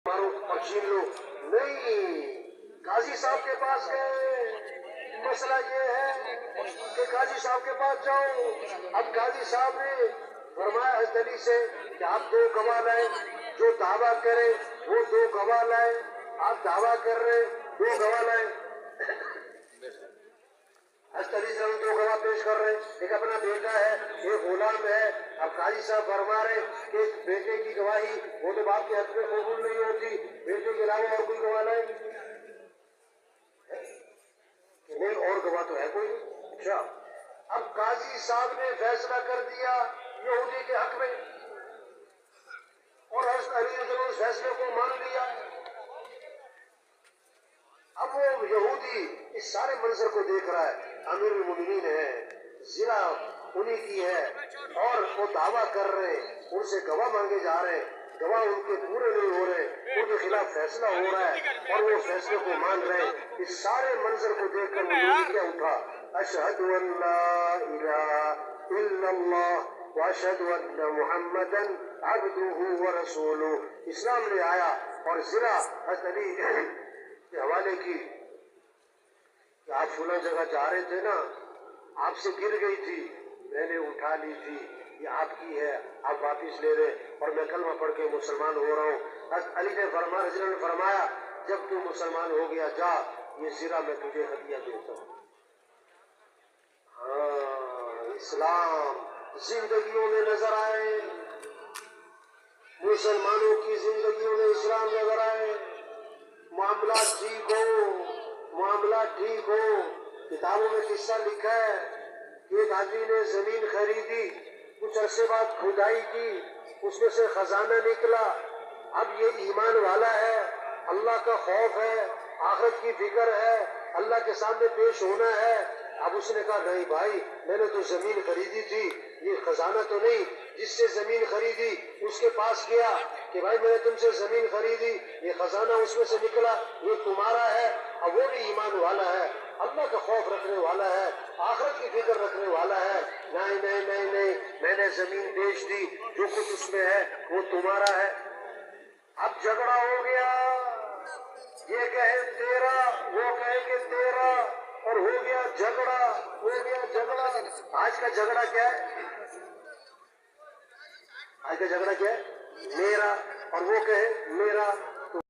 مارو اور چھین لو، نہیں، قاضی صاحب کے پاس گئے، مسئلہ یہ ہے کہ قاضی صاحب کے پاس جاؤ۔ اب قاضی صاحب نے فرمایا حضرت علی سے کہ آپ 2 گواہ لائیں، جو دعویٰ کرے وہ 2 گواہ لائیں، آپ دعویٰ کر رہے 2 گواہ لائیں۔ حضرت علی صاحب 2 گواہ پیش کر رہے ہیں، ایک اپنا بیٹا ہے، ایک غلام ہے۔ اب قاضی صاحب فرما رہے کہ بیٹے کی گواہی وہ تو باپ کے حق میں قبول نہیں ہوتی، بیٹے کے علاوہ اور کوئی گواہ لائیں کہ نہیں، اور گواہ تو ہے کوئی نہیں۔ اچھا، اب قاضی صاحب نے فیصلہ کر دیا یہودی کے حق میں، اور حضرت علی نے اس فیصلے کو مان لیا۔ اب وہ یہودی اس سارے منظر کو دیکھ رہا ہے، امیر المومنین ہے، زنا انہی کی ہے، اور وہ دعویٰ کر رہے ہیں، ان سے گواہ مانگے جا رہے ہیں، گواہ ان کے پورے نہیں ہو رہے، ان کے خلاف فیصلہ ہو رہا ہے، اور وہ فیصلے کو مان رہے ہیں۔ اس سارے منظر کو دیکھ کر وہ یہودی کیا اٹھا، اشہد ان لا الہ الا اللہ واشہد ان محمدا عبدہ ورسولہ، اسلام لے آیا۔ اور زنا حضرت علی کے حوالے کی کہ آپ فلاں جگہ جا رہے تھے نا، آپ سے گر گئی تھی، میں نے اٹھا لی تھی، یہ آپ کی ہے، آپ واپس لے رہے، اور میں کلمہ پڑھ کے مسلمان ہو رہا ہوں۔ حضرت علی نے فرمایا جب تو مسلمان ہو گیا جا، یہ زرہ میں تجھے ہدیہ دیتا ہوں۔ ہاں، اسلام زندگیوں میں نظر آئے، مسلمانوں کی زندگیوں میں اسلام نظر آئے، معاملات ٹھیک ہو۔ کتابوں میں قصہ لکھا ہے کہ ایک آدمی نے زمین خریدی، کچھ عرصے بعد کھدائی کی، اس میں سے خزانہ نکلا۔ اب یہ ایمان والا ہے، اللہ کا خوف ہے، آخرت کی فکر ہے، اللہ کے سامنے پیش ہونا ہے۔ اب اس نے کہا نہیں بھائی، میں نے تو زمین خریدی تھی، یہ خزانہ تو نہیں۔ جس سے زمین خریدی اس کے پاس گیا کہ بھائی میں نے تم سے زمین خریدی، یہ خزانہ اس میں سے نکلا، یہ تمہارا ہے۔ اب وہ بھی ایمان والا ہے، اللہ کا خوف رکھنے والا ہے، آخرت کی فکر رکھنے والا ہے۔ نہیں، میں نے زمین بیچ دی، جو کچھ اس میں ہے وہ تمہارا ہے۔ اب جھگڑا ہو گیا، یہ کہے تیرا، وہ کہے کہ تیرا، اور ہو گیا جھگڑا۔ آج کا جھگڑا کیا ہے؟ میرا، اور وہ کہے میرا۔